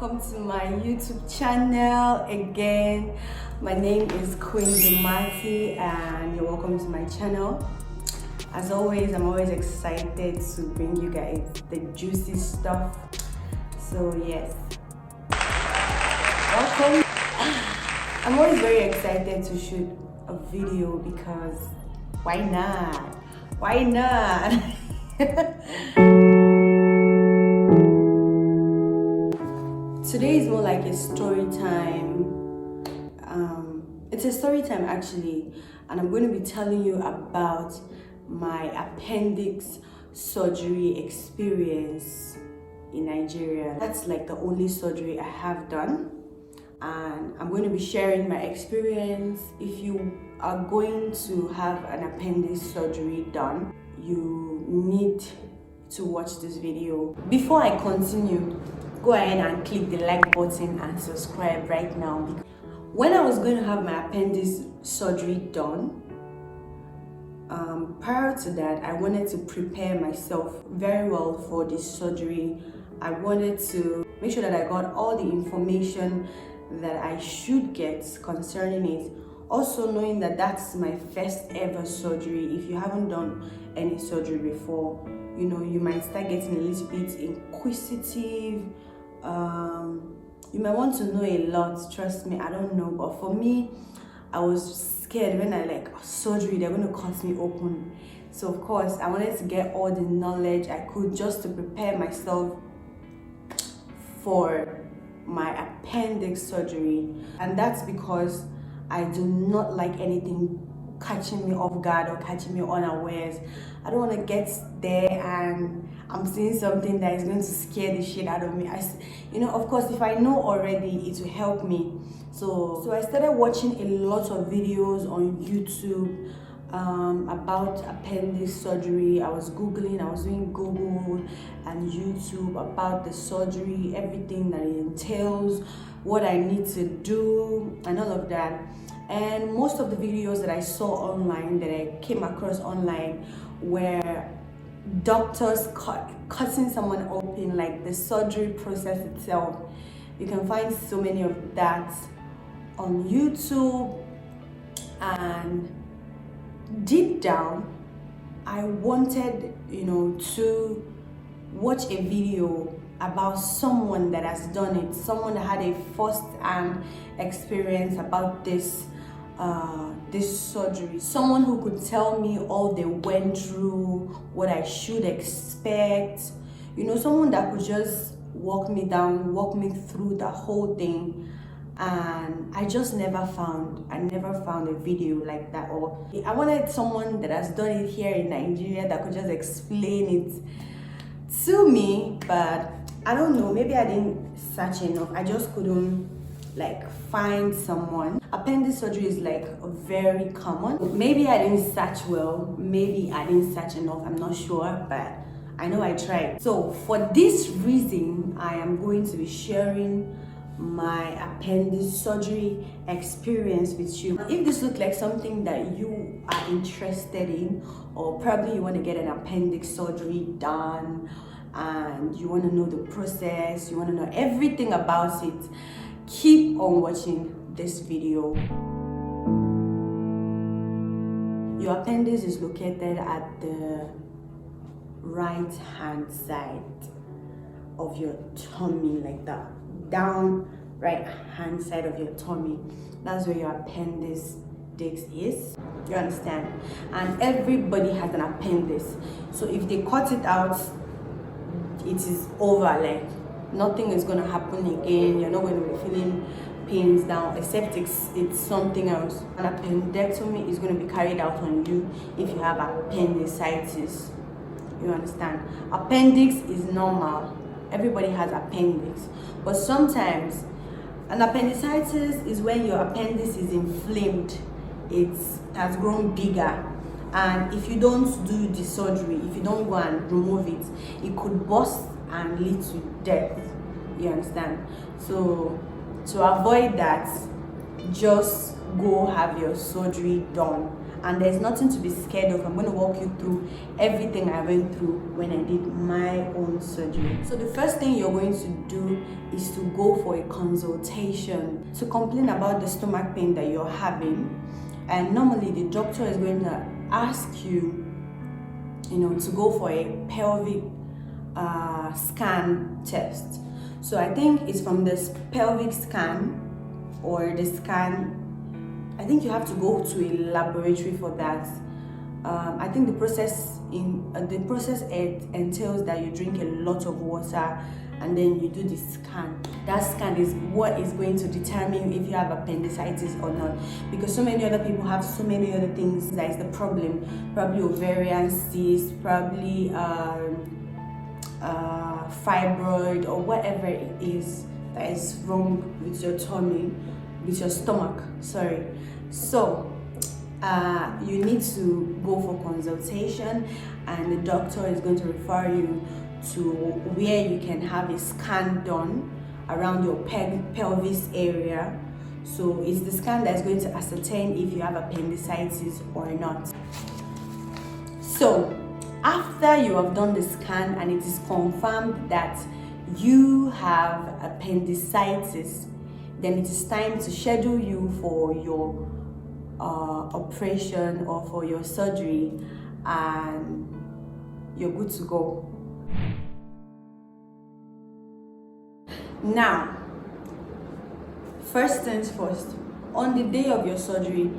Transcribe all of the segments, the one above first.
welcome to my YouTube channel again. My name is Queen Dumati and you're welcome to my channel. As always, I'm always excited to bring you guys the juicy stuff. So yes, welcome. I'm always very excited to shoot a video because why not? Why not? Today is more like a story time. It's a story time actually, and I'm going to be telling you about my appendix surgery experience in Nigeria. That's like the only surgery I have done, and I'm going to be sharing my experience. If you are going to have an appendix surgery done, you need to watch this video. Before I continue, go ahead and click the like button and subscribe right now. When I was going to have my appendix surgery done, prior to that, I wanted to prepare myself very well for this surgery. I wanted to make sure that I got all the information that I should get concerning it. Also knowing that that's my first ever surgery. If you haven't done any surgery before, you know, you might start getting a little bit inquisitive. You might want to know a lot, trust me, I don't know, but for me, I was scared when surgery, they're going to cut me open. So of course, I wanted to get all the knowledge I could just to prepare myself for my appendix surgery. And that's because I do not like anything catching me off guard or catching me unawares. I don't want to get there and I'm seeing something that is going to scare the shit out of me. Of course, if I know already, it will help me. So I started watching a lot of videos on YouTube about appendix surgery. I was Googling, I was doing Google and YouTube about the surgery, everything that it entails, what I need to do, and all of that. And most of the videos that I saw online, that I came across online, were doctors cutting someone open, like the surgery process itself. You can find so many of that on YouTube, and deep down I wanted to watch a video about someone that has done it, someone that had a first-hand experience about this surgery, someone who could tell me all they went through, what I should expect, someone that could just walk me through the whole thing. And I never found a video like that. Or I wanted someone that has done it here in Nigeria that could just explain it to me, but I don't know, maybe I didn't search enough. I just couldn't find someone. Appendix surgery is very common. Maybe I didn't search well, maybe I didn't search enough, I'm not sure, but I know I tried. So for this reason, I am going to be sharing my appendix surgery experience with you. If this looks like something that you are interested in, or probably you want to get an appendix surgery done and you want to know the process, you want to know everything about it, keep on watching this video. Your appendix is located at the right hand side of your tummy, like that, down right hand side of your tummy. That's where your appendix is, you understand? And everybody has an appendix, so if they cut it out, it is over. Nothing is going to happen again. You're not going to be feeling pains down, except it's something else. An appendectomy is going to be carried out on you if you have appendicitis, you understand? Appendix is normal, everybody has appendix, but sometimes an appendicitis is when your appendix is inflamed, it has grown bigger, and if you don't do the surgery, if you don't go and remove it, it could burst and lead to death, you understand? So to avoid that, just go have your surgery done and there's nothing to be scared of. I'm going to walk you through everything I went through when I did my own surgery. So the first thing you're going to do is to go for a consultation to complain about the stomach pain that you're having. And normally the doctor is going to ask you, to go for a pelvic scan test. So I think it's from this pelvic scan or the scan. I think you have to go to a laboratory for that. I think the process entails that you drink a lot of water and then you do the scan. That scan is what is going to determine if you have appendicitis or not, because so many other people have so many other things that is the problem. Probably ovarian cyst, probably fibroid, or whatever it is that is wrong with your tummy, with your stomach, sorry. So you need to go for consultation, and the doctor is going to refer you to where you can have a scan done around your pelvis area. So it's the scan that's going to ascertain if you have appendicitis or not. So after you have done the scan and it is confirmed that you have appendicitis, then it is time to schedule you for your operation or for your surgery, and you're good to go. Now, first things first, on the day of your surgery,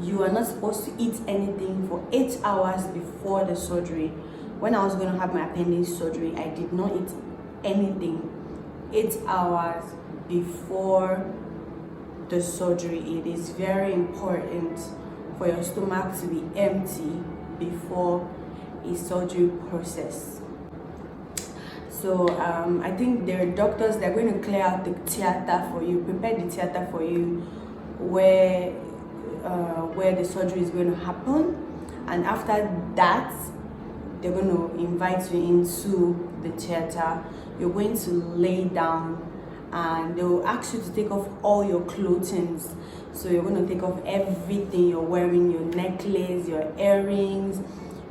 you are not supposed to eat anything for 8 hours before the surgery. When I was going to have my appendix surgery, I did not eat anything 8 hours before the surgery. It is very important for your stomach to be empty before a surgery process. So I think there are doctors that are going to clear out the theater for you, prepare the theater for you where the surgery is going to happen, and after that they're going to invite you into the theater. You're going to lay down and they will ask you to take off all your clothing. So you're going to take off everything you're wearing, your necklace, your earrings,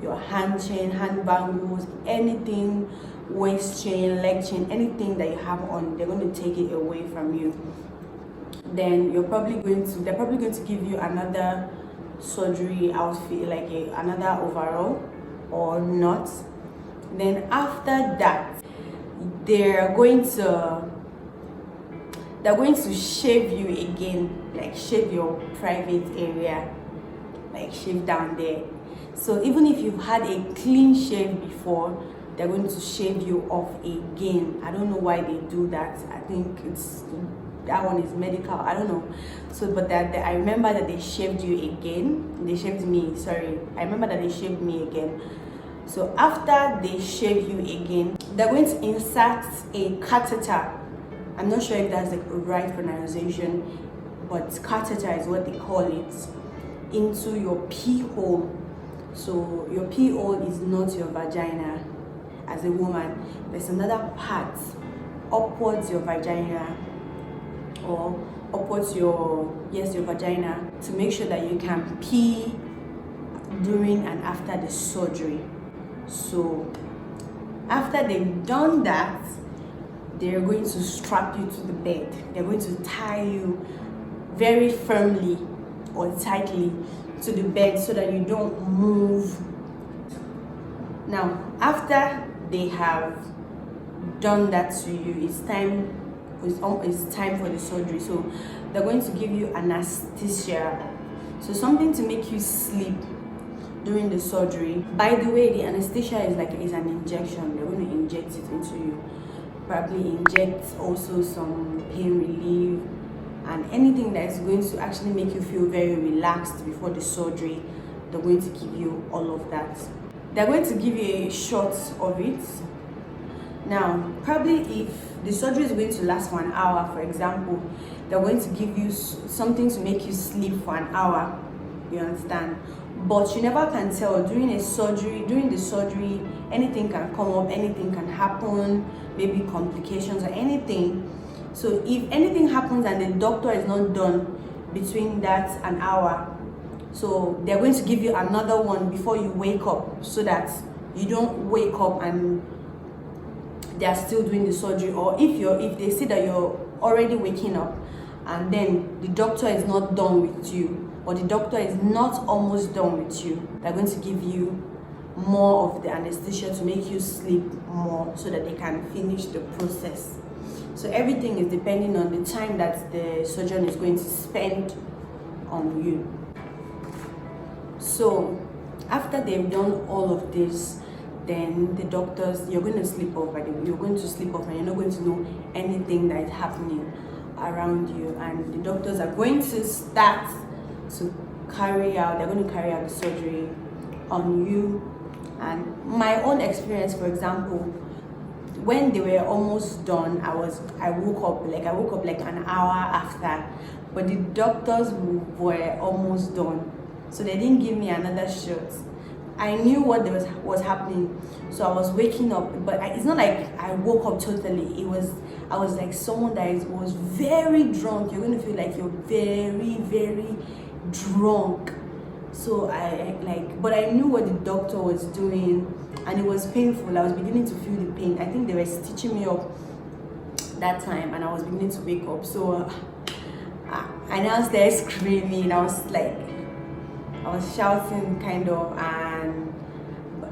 your hand chain, hand bangles, anything, waist chain, leg chain, anything that you have on, they're going to take it away from you. Then they're probably going to give you another surgery outfit, like another overall or not. Then after that, they're going to shave you again, like shave your private area, like shave down there. So even if you've had a clean shave before, they're going to shave you off again. I don't know why they do that. I think that one is medical, I don't know. So but I remember that they shaved you again. They shaved me, sorry. I remember that they shaved me again. So after they shave you again, they're going to insert a catheter. I'm not sure if that's the right pronunciation, but catheter is what they call it, into your pee hole. So your pee hole is not your vagina. As a woman, there's another part upwards your vagina, or upwards your vagina, to make sure that you can pee during and after the surgery. So after they've done that, they're going to strap you to the bed. They're going to tie you very firmly or tightly to the bed so that you don't move. Now, after they have done that to you, it's time for the surgery. So they're going to give you anesthesia, so something to make you sleep during the surgery. By the way, the anesthesia is an injection. They're going to inject it into you, probably inject also some pain relief and anything that is going to actually make you feel very relaxed before the surgery. They're going to give you all of that. They're going to give you a shot of it. Now, probably if the surgery is going to last for an hour, for example, they're going to give you something to make you sleep for an hour. You understand? But you never can tell. During the surgery, anything can come up, anything can happen, maybe complications or anything. So if anything happens and the doctor is not done between that an hour, So they're going to give you another one before you wake up, so that you don't wake up and they are still doing the surgery. Or if they see that you're already waking up and then the doctor is not done with you, or the doctor is not almost done with you, they're going to give you more of the anesthesia to make you sleep more, so that they can finish the process. So everything is depending on the time that the surgeon is going to spend on you. So after they've done all of this, then the doctors, you're going to sleep off, by the way. You're going to sleep off and you're not going to know anything that is happening around you. And the doctors are going to start to carry out the surgery on you. And my own experience, for example, when they were almost done, I woke up like an hour after, but the doctors were almost done, so they didn't give me another shot. I knew what was happening, so I was waking up, but it's not like I woke up totally. I was like someone that was very drunk. You're going to feel like you're very, very drunk. So but I knew what the doctor was doing, and it was painful. I was beginning to feel the pain. I think they were stitching me up that time, and I was beginning to wake up. So I now started screaming. I was shouting kind of, and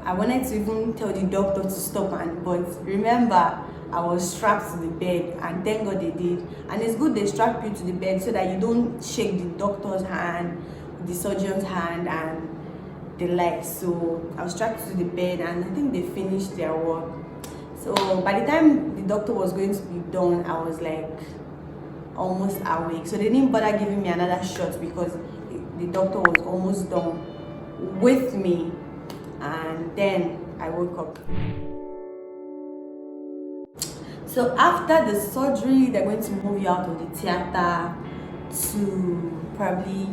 I wanted to even tell the doctor to stop, but remember, I was strapped to the bed, and thank God they did. And it's good they strap you to the bed so that you don't shake the doctor's hand, the surgeon's hand, and the legs. So I was strapped to the bed, and I think they finished their work. So by the time the doctor was going to be done, I was like almost awake. So they didn't bother giving me another shot because the doctor was almost done with me. And then I woke up. So after the surgery, they're going to move you out of the theater to probably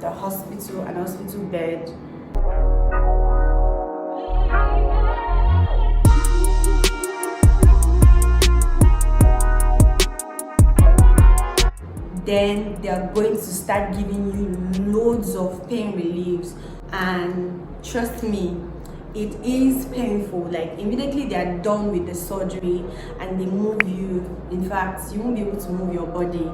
the hospital, an hospital bed. Then they are going to start giving you loads of pain reliefs, and trust me, it is painful. Like immediately they are done with the surgery and they move you. In fact, you won't be able to move your body.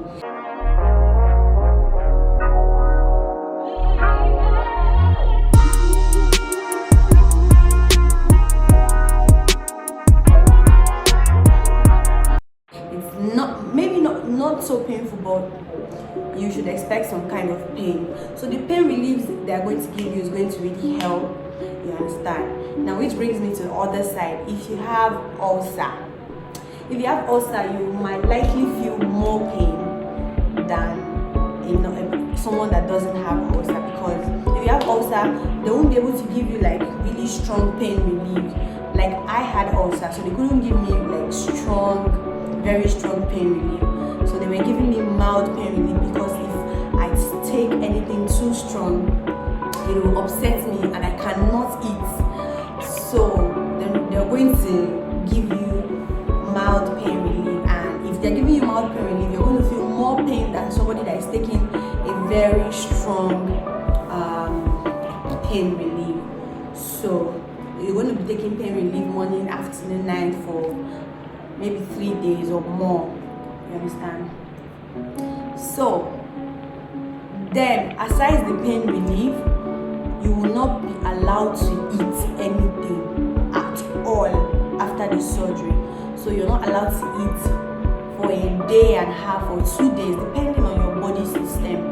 Not so painful, but you should expect some kind of pain. So the pain reliefs they are going to give you is going to really help, you understand. Now, which brings me to the other side. If you have ulcer, you might likely feel more pain than someone that doesn't have ulcer, because if you have ulcer, they won't be able to give you like really strong pain relief. Like I had ulcer, so they couldn't give me like very strong pain relief. So they were giving me mild pain relief, because if I take anything too strong, it will upset me and I cannot eat. So then they're going to give you mild pain relief, and if they're giving you mild pain relief, you're going to feel more pain than somebody that is taking a very strong pain relief. So you're going to be taking pain relief morning, afternoon, night for maybe 3 days or more. You understand? So then, aside the pain relief, you will not be allowed to eat anything at all after the surgery. So you're not allowed to eat for a day and a half or 2 days, depending on your body system.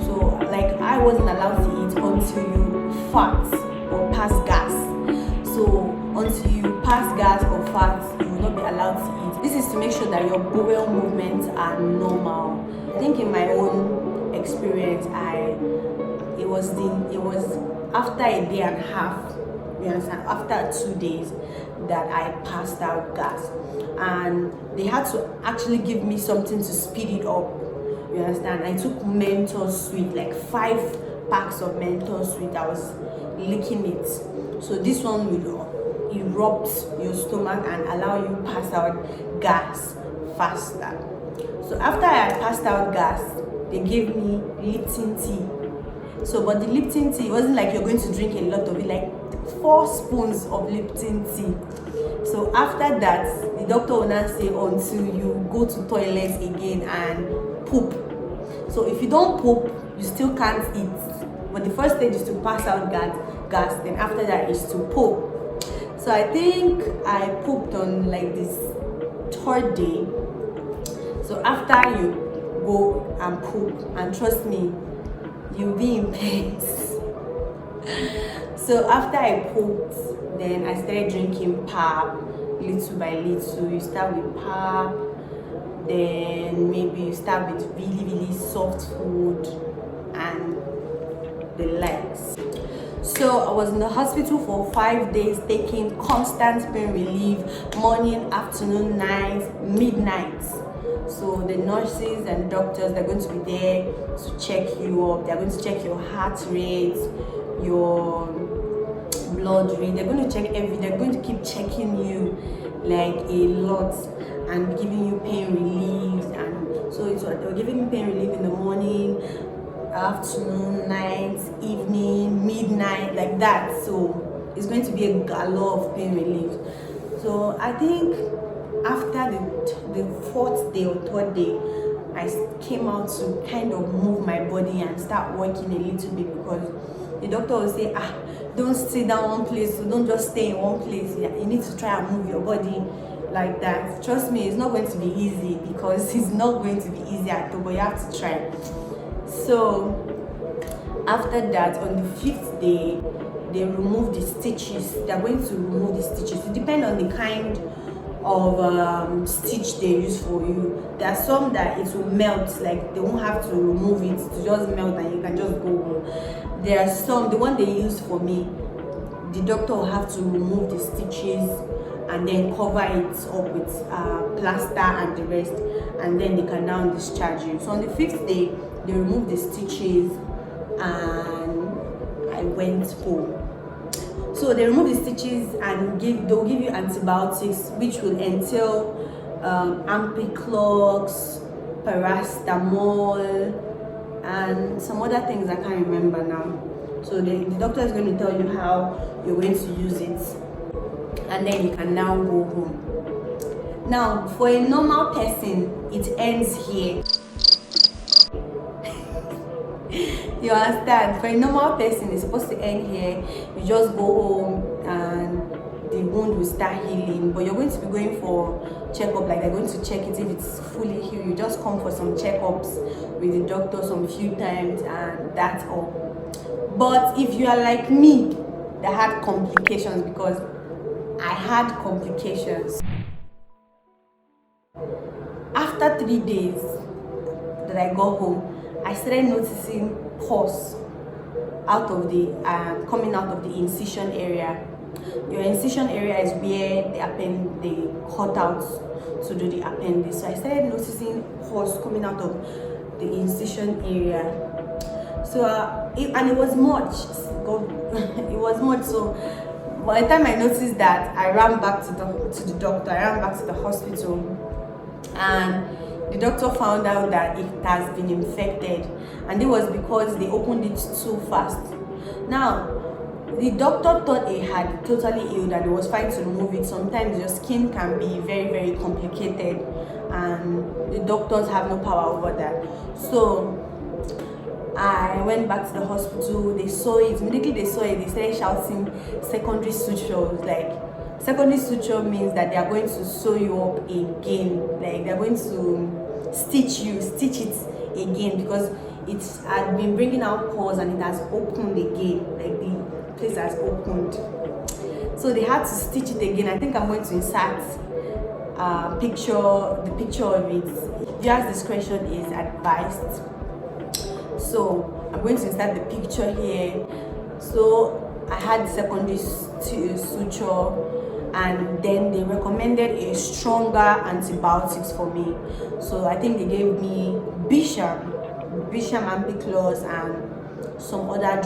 So like I wasn't allowed to eat until you fat or pass gas. So until you pass gas or fat, you will not be allowed to eat. This is to make sure that your bowel movements are normal. I think in my own experience, it was after a day and a half, you understand, after 2 days, that I passed out gas, and they had to actually give me something to speed it up. You understand? I took menthol sweet, like 5 packs of menthol sweet. I was licking it. So this one will erupt your stomach and allow you pass out gas faster. So after I had passed out gas, they gave me Lipton tea. So, but the Lipton tea, it wasn't like you're going to drink a lot of it, like 4 spoons of Lipton tea. So after that, the doctor will now say until you go to toilet again and poop. So if you don't poop, you still can't eat. But the first stage is to pass out gas, then after that is to poop. So I think I pooped on like this 3rd day. So after you go and poop, and trust me, you'll be in pain. So after I pooped, then I started drinking pap little by little. You start with pap, then maybe you start with really soft food and the likes. So I was in the hospital for 5 days taking constant pain relief, morning, afternoon, night, midnight. So the nurses and doctors, they're going to be there to check you up. They're going to check your heart rate, your blood rate. They're going to check everything. They're going to keep checking you like a lot and giving you pain relief. And so they were giving me pain relief in the morning, afternoon, night, evening, midnight, like that. So it's going to be a lot of pain relief. So I think after the 4th day or 3rd day, I came out to kind of move my body and start working a little bit, because the doctor will say, don't sit down one place, so don't just stay in one place. You need to try and move your body like that. Trust me, it's not going to be easy, because it's not going to be easy at all, but you have to try. So after that, on the 5th day, they remove the stitches. They're going to remove the stitches. It depends on the kind of stitch they use for you. There are some that it will melt, like they won't have to remove it, to just melt and you can just go home. There are some, the one they used for me, the doctor will have to remove the stitches and then cover it up with plaster and the rest, and then they can now discharge you. So on the 5th day, they removed the stitches and I went home. So they remove the stitches and they'll give you antibiotics, which will entail Appendix, paracetamol, and some other things I can't remember now. So the doctor is going to tell you how you're going to use it, and then you can now go home. Now, for a normal person, it ends here. You understand? For a normal person, it's supposed to end here. You just go home and the wound will start healing. But you're going to be going for checkup, like they're going to check it if it's fully healed. You just come for some checkups with the doctor some few times, and that's all. But if you are like me, that had complications, because I had complications. After 3 days that I got home, I started noticing pus out of the coming out of the incision area. Your incision area is where they cut out to do the appendix. So I started noticing pus coming out of the incision area. So and it was much. It was much. So by the time I noticed that, I ran back to the doctor. I ran back to the hospital, and the doctor found out that it has been infected, and it was because they opened it too fast. Now, the doctor thought it had totally healed and it was fine to remove it. Sometimes your skin can be very complicated, and the doctors have no power over that. So I went back to the hospital. They saw it. Immediately they saw it, they started shouting secondary sutures. Like, secondary suture means that they are going to sew you up again. Like, they're going to stitch it again, because it had been bringing out pores and it has opened again. Like, the place has opened. So they had to stitch it again. I think I'm going to insert the picture of it. Viewers' discretion is advised. So I'm going to insert the picture here. So I had secondary suture, and then they recommended a stronger antibiotics for me. So I think they gave me Bisham Ampiclos, and some other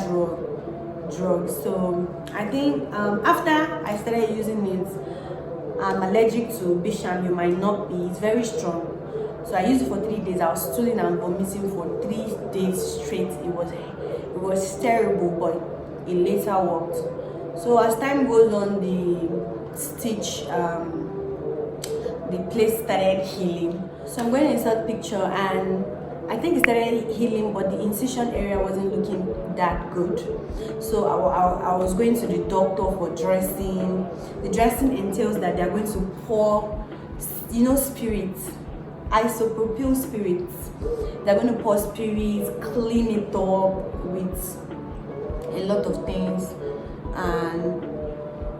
drugs. So I think after I started using it, I'm allergic to Bisham. You might not be. It's very strong. So I used it for 3 days. I was stooling and vomiting for 3 days straight. It was terrible, but it later worked. So as time goes on, the stitch, the place started healing. So I'm going to insert picture, and I think it started healing, but the incision area wasn't looking that good. So I was going to the doctor for dressing. The dressing entails that they're going to pour, spirits, isopropyl spirits. They're going to pour spirits, clean it up with a lot of things, and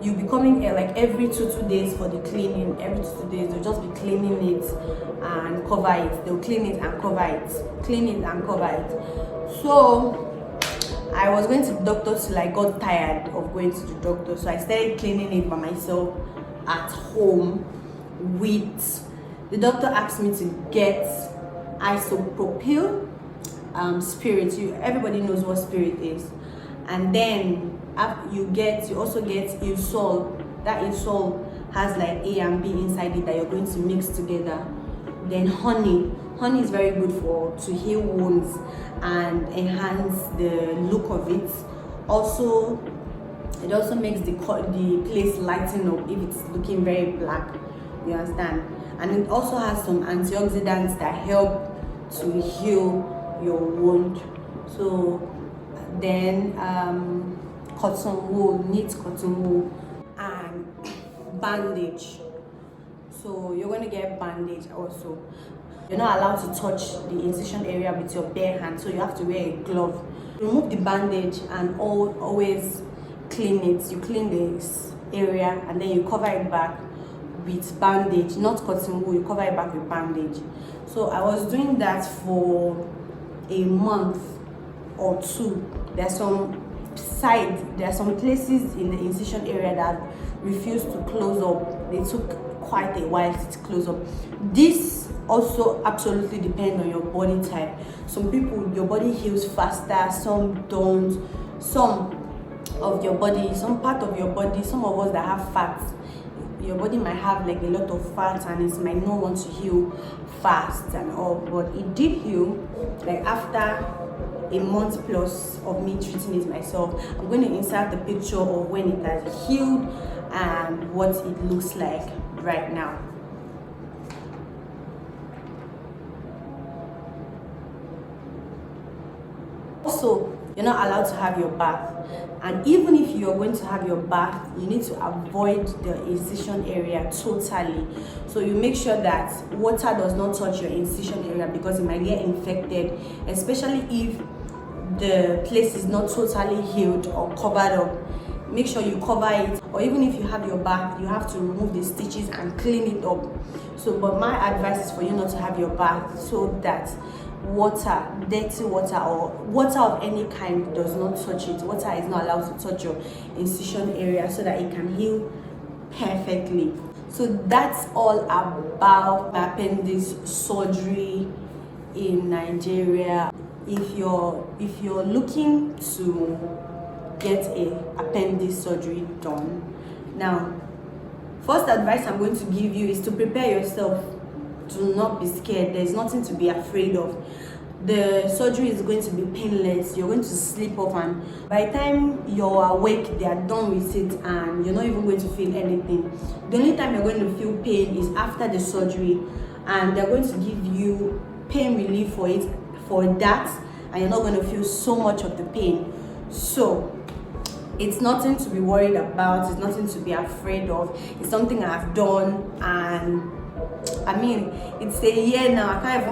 you'll be coming here like every 2 days for the cleaning. Every 2 days they'll just be cleaning it and cover it. They'll clean it and cover it, clean it and cover it. So I was going to the doctor till I got tired of going to the doctor, so I started cleaning it by myself at home. With the doctor asked me to get isopropyl spirit. Everybody knows what spirit is. And then you also get Isol. That Isol has like A and B inside it that you're going to mix together. Then honey is very good to heal wounds and enhance the look of it. Also, it also makes the place lighten up if it's looking very black. You understand? And it also has some antioxidants that help to heal your wound. So then cotton wool, neat cotton wool, and bandage. So you're going to get bandage also. You're not allowed to touch the incision area with your bare hand, so you have to wear a glove. Remove the bandage and always clean it. You clean this area and then you cover it back with bandage, not cotton wool. You cover it back with bandage. So I was doing that for a month or 2. There are some places in the incision area that refuse to close up. They took quite a while to close up. This also absolutely depends on your body type. Some people, your body heals faster, some don't. Some part of your body, some of us that have fats, your body might have like a lot of fat and it might not want to heal fast and all, but it did heal. Like after a month plus of me treating it myself, I'm going to insert the picture of when it has healed and what it looks like right now. Also, you're not allowed to have your bath, and even if you're going to have your bath, you need to avoid the incision area totally. So you make sure that water does not touch your incision area because it might get infected, especially if the place is not totally healed or covered up. Make sure you cover it, or even if you have your bath, you have to remove the stitches and clean it up. So but my advice is for you not to have your bath, so that water, dirty water or water of any kind does not touch it. Water is not allowed to touch your incision area so that it can heal perfectly. So that's all about my appendix surgery in Nigeria. If you're looking to get a appendix surgery done, now first advice I'm going to give you is to prepare yourself. Do not be scared. There's nothing to be afraid of. The surgery is going to be painless. You're going to sleep off, and by the time you're awake, they are done with it and you're not even going to feel anything. The only time you're going to feel pain is after the surgery, and they're going to give you pain relief for that, and you're not going to feel so much of the pain. So it's nothing to be worried about. It's nothing to be afraid of. It's something I've done, and I mean, it's a year now. I can't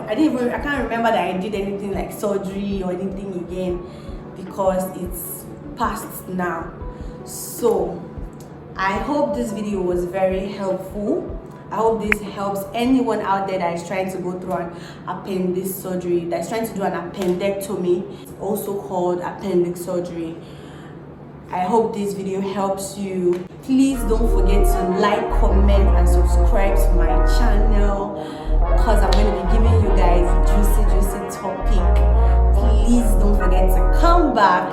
remember that I did anything like surgery or anything again because it's past now. So I hope this video was very helpful. I hope this helps anyone out there that is trying to go through an appendix surgery, that's trying to do an appendectomy. It's also called appendix surgery. I hope this video helps you. Please don't forget to like, comment, and subscribe to my channel because I'm going to be giving you guys juicy topic. Please don't forget to come back